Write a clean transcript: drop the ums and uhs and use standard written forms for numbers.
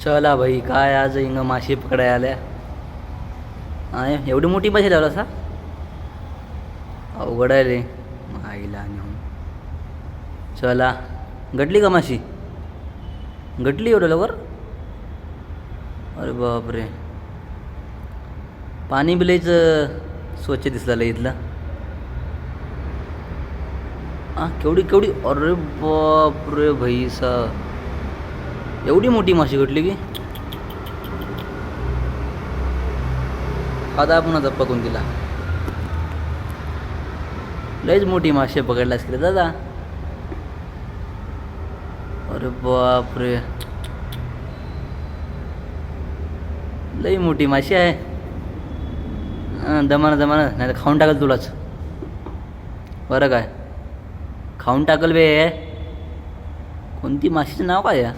चला भाई, काय आज इंग माशी पकडाय आल्या. एवढी मोठी माशी लावला असा अवघड आहे रे. आईला नेऊन चला. गटली का माशी? गटली एवढं लवकर? अरे बापरे. पाणी बिलायच स्वच्छ दिसलं इथलं. केवढी केवढी. अरे बापरे भाई सा, एवढी मोठी माशी गटली की. आता आपण आता पकडून दिला. लयच मोठी माशी पकडलास की दादा. अरे बापरे, लई मोठी माशी आहे. दमाना दमाना, नाही तर खाऊन टाकल तुलाच. बरं काय, खाऊन टाकल बे. कोणती माशीचं नाव काय या?